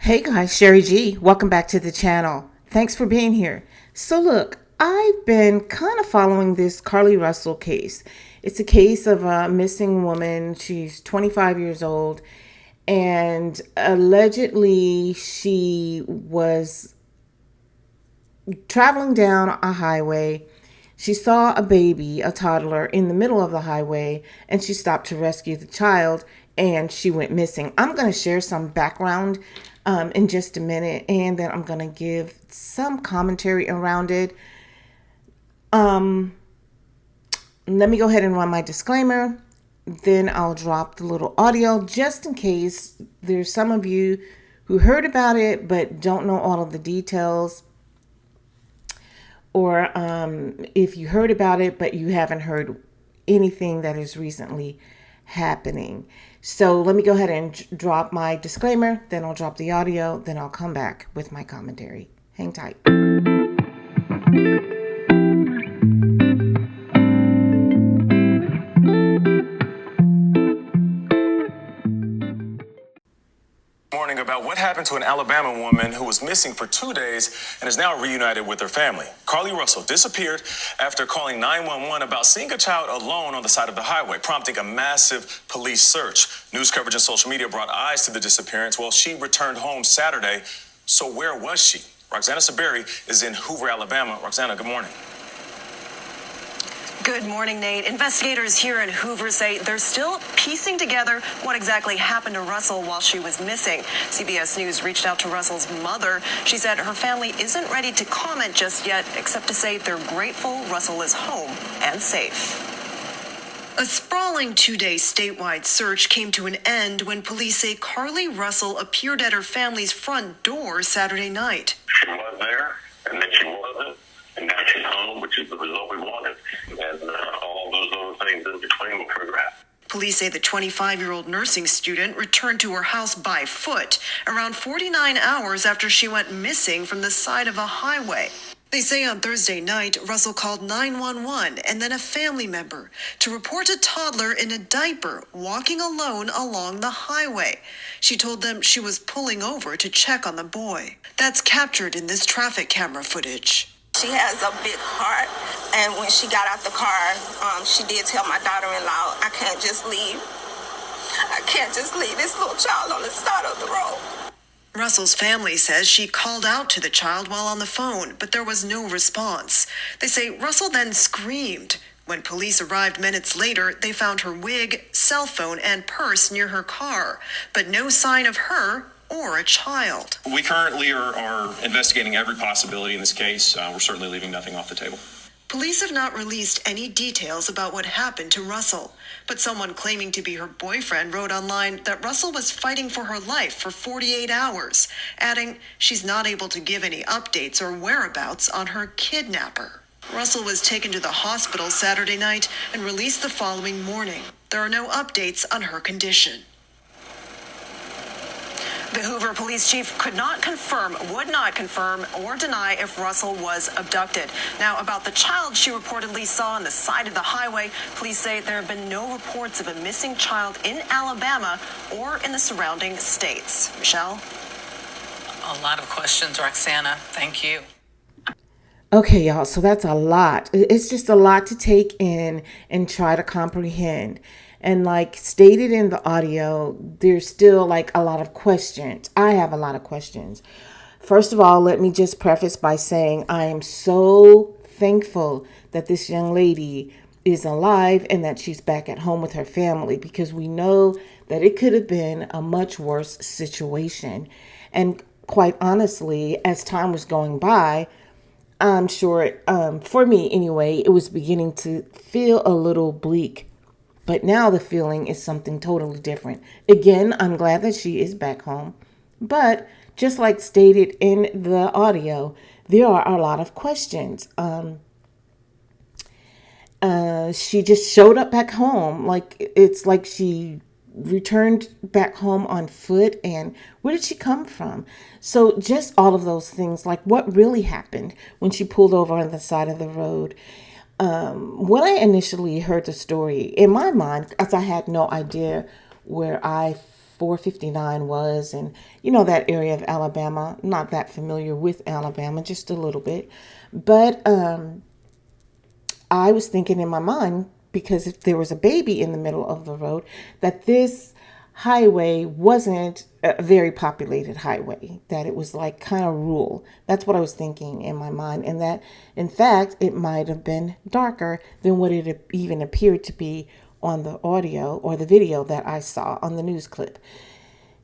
Hey guys, Sherry G. Welcome back to the channel. Thanks for being here. So look, I've been kind of following this Carlee Russell case. It's a case of a missing woman. She's 25 years old, and allegedly she was traveling down a highway. She saw a baby, a toddler, in the middle of the highway, and she stopped to rescue the child, and she went missing. I'm going to share some background in just a minute, and then I'm going to give some commentary around it. Let me go ahead and run my disclaimer. Then I'll drop the little audio just in case there's some of you who heard about it but don't know all of the details, or if you heard about it but you haven't heard anything that is recently happening. So let me go ahead and drop my disclaimer, then I'll drop the audio, then I'll come back with my commentary. Hang tight. Morning about what happened to an Alabama woman who was missing for 2 days and is now reunited with her family. Carlee Russell disappeared after calling 911 about seeing a child alone on the side of the highway, prompting a massive police search. News coverage and social media brought eyes to the disappearance. Well, she returned home Saturday. So where was she? Roxana Saberi is in Hoover, Alabama. Roxana, good morning. Good morning, Nate. Investigators here in Hoover say they're still piecing together what exactly happened to Russell while she was missing. CBS News reached out to Russell's mother. She said her family isn't ready to comment just yet, except to say they're grateful Russell is home and safe. A sprawling 2-day statewide search came to an end when police say Carlee Russell appeared at her family's front door Saturday night. She was there, and then she wasn't, and now she's home, which is the result we wanted. And all those other things in between will figure out. Police say the 25-year-old nursing student returned to her house by foot around 49 hours after she went missing from the side of a highway. They say on Thursday night, Russell called 911 and then a family member to report a toddler in a diaper walking alone along the highway. She told them she was pulling over to check on the boy. That's captured in this traffic camera footage. She has a big heart, and when she got out the car, she did tell my daughter-in-law, I can't just leave. I can't just leave this little child on the side of the road. Russell's family says she called out to the child while on the phone, but there was no response. They say Russell then screamed. When police arrived minutes later, they found her wig, cell phone, and purse near her car, but no sign of her or a child. We currently are investigating every possibility in this case. We're certainly leaving nothing off the table. Police have not released any details about what happened to Russell, but someone claiming to be her boyfriend wrote online that Russell was fighting for her life for 48 hours, adding she's not able to give any updates or whereabouts on her kidnapper. Russell was taken to the hospital Saturday night and released the following morning. There are no updates on her condition. The Hoover police chief would not confirm or deny if Russell was abducted. Now, about the child she reportedly saw on the side of the highway, police say there have been no reports of a missing child in Alabama or in the surrounding states. Michelle? A lot of questions, Roxana. Thank you. Okay, y'all, so that's a lot. It's just a lot to take in and try to comprehend. And like stated in the audio, there's still like a lot of questions. I have a lot of questions. First of all, let me just preface by saying I am so thankful that this young lady is alive and that she's back at home with her family, because we know that it could have been a much worse situation. And quite honestly, as time was going by, I'm sure, for me anyway, it was beginning to feel a little bleak. But now the feeling is something totally different. Again, I'm glad that she is back home. But just like stated in the audio, there are a lot of questions. She just showed up back home. It's like she returned back home on foot. And where did she come from? So just all of those things, like what really happened when she pulled over on the side of the road. When I initially heard the story, in my mind, as I had no idea where I 459 was, and that area of Alabama. Not that familiar with Alabama, just a little bit. But I was thinking in my mind, because if there was a baby in the middle of the road, that this highway wasn't a very populated highway, that it was like kind of rural. That's what I was thinking in my mind. And that, in fact, it might have been darker than what it even appeared to be on the audio or the video that I saw on the news clip.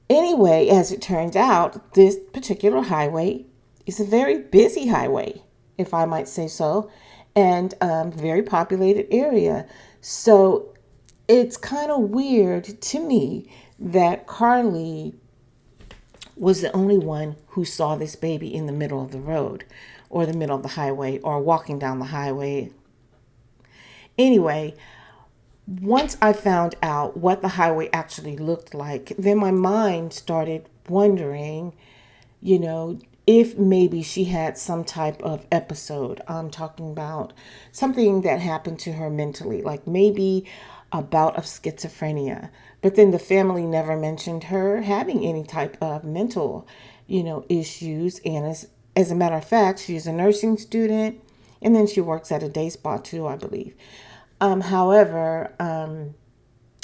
Anyway, as it turns out, this particular highway is a very busy highway, if I might say so, and very populated area. So it's kind of weird to me that Carlee was the only one who saw this baby in the middle of the road or the middle of the highway or walking down the highway. Anyway, once I found out what the highway actually looked like, then my mind started wondering, if maybe she had some type of episode. I'm talking about something that happened to her mentally, like maybe a bout of schizophrenia. But then the family never mentioned her having any type of mental, issues. And as a matter of fact, she's a nursing student, and then she works at a day spa too, I believe. However,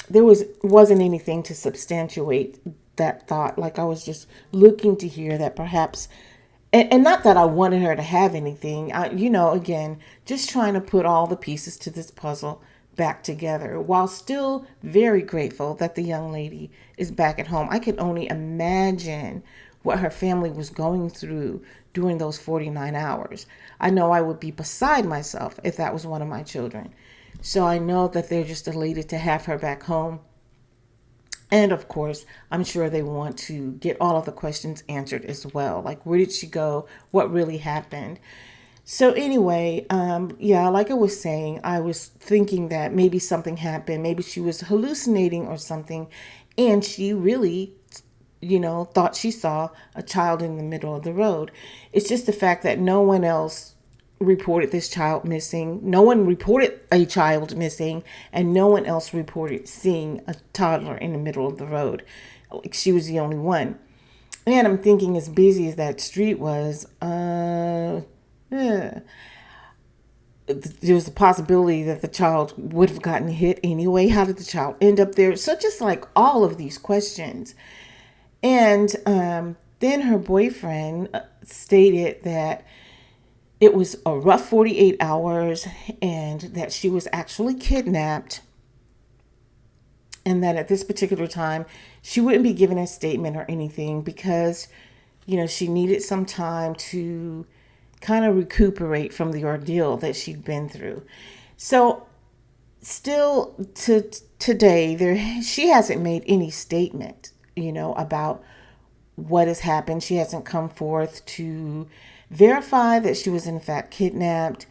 there wasn't anything to substantiate that thought. Like, I was just looking to hear that perhaps, and not that I wanted her to have anything, again, just trying to put all the pieces to this puzzle back together, while still very grateful that the young lady is back at home. I could only imagine what her family was going through during those 49 hours. I know I would be beside myself if that was one of my children. So I know that they're just elated to have her back home. And of course, I'm sure they want to get all of the questions answered as well. Like, where did she go? What really happened? So anyway, like I was saying, I was thinking that maybe something happened. Maybe she was hallucinating or something. And she really, thought she saw a child in the middle of the road. It's just the fact that no one else reported this child missing. No one reported a child missing, and no one else reported seeing a toddler in the middle of the road. Like, she was the only one. And I'm thinking, as busy as that street was, there was a possibility that the child would have gotten hit anyway. How did the child end up there? So just like all of these questions. And then her boyfriend stated that it was a rough 48 hours and that she was actually kidnapped, and that at this particular time she wouldn't be given a statement or anything because, she needed some time to kind of recuperate from the ordeal that she'd been through. So still to today, she hasn't made any statement, about what has happened. She hasn't come forth to verify that she was in fact kidnapped.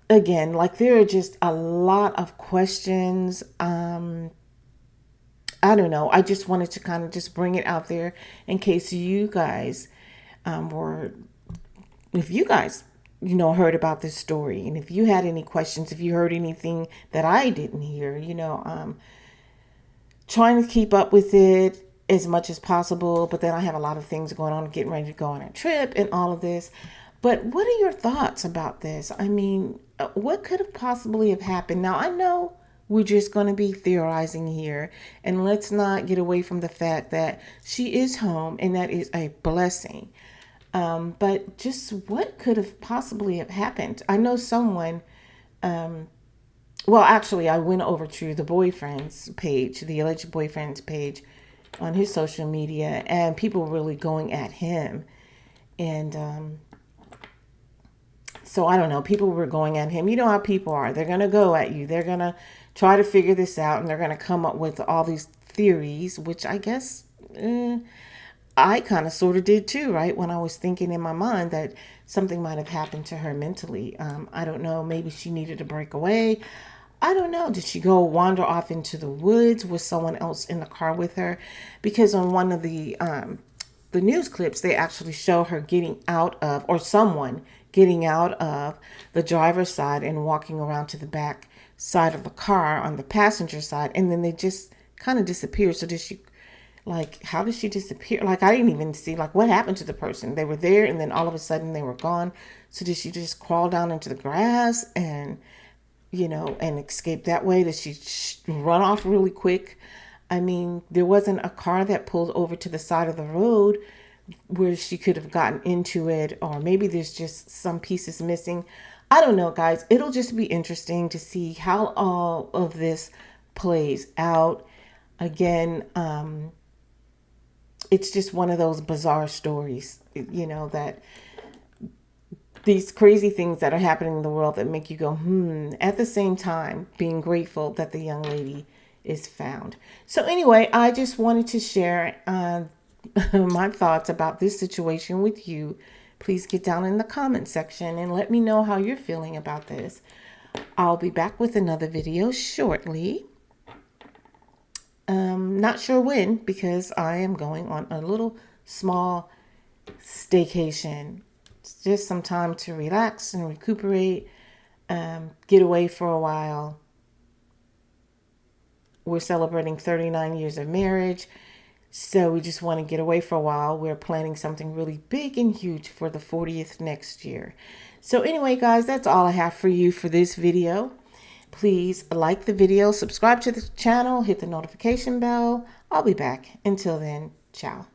Again, like, there are just a lot of questions. I don't know. I just wanted to kind of just bring it out there in case you guys if you guys, heard about this story, and if you had any questions, if you heard anything that I didn't hear, trying to keep up with it as much as possible. But then I have a lot of things going on, getting ready to go on a trip and all of this. But what are your thoughts about this? I mean, what could have possibly have happened? Now, I know we're just going to be theorizing here, and let's not get away from the fact that she is home, and that is a blessing. But just what could have possibly have happened? I know someone, actually, I went over to the boyfriend's page, the alleged boyfriend's page on his social media, and people were really going at him. And so I don't know, people were going at him. You know how people are. They're going to go at you. They're going to try to figure this out, and they're going to come up with all these theories, which I guess I kind of sort of did too, right? When I was thinking in my mind that something might have happened to her mentally. I don't know. Maybe she needed to break away. I don't know. Did she go wander off into the woods with someone else in the car with her? Because on one of the news clips, they actually show her getting out of, or someone getting out of the driver's side and walking around to the back side of the car on the passenger side. And then they just kind of disappear. So did she Like, how did she disappear? Like, I didn't even see, like, what happened to the person. They were there, and then all of a sudden they were gone. So did she just crawl down into the grass and, and escape that way? Did she run off really quick? I mean, there wasn't a car that pulled over to the side of the road where she could have gotten into it, or maybe there's just some pieces missing. I don't know, guys. It'll just be interesting to see how all of this plays out. Again, it's just one of those bizarre stories, that these crazy things that are happening in the world that make you go, at the same time, being grateful that the young lady is found. So anyway, I just wanted to share my thoughts about this situation with you. Please get down in the comment section and let me know how you're feeling about this. I'll be back with another video shortly. Not sure when, because I am going on a little small staycation. It's just some time to relax and recuperate, get away for a while. We're celebrating 39 years of marriage, so we just want to get away for a while. We're planning something really big and huge for the 40th next year. So anyway, guys, that's all I have for you for this video. Please like the video, subscribe to the channel, hit the notification bell. I'll be back. Until then, ciao.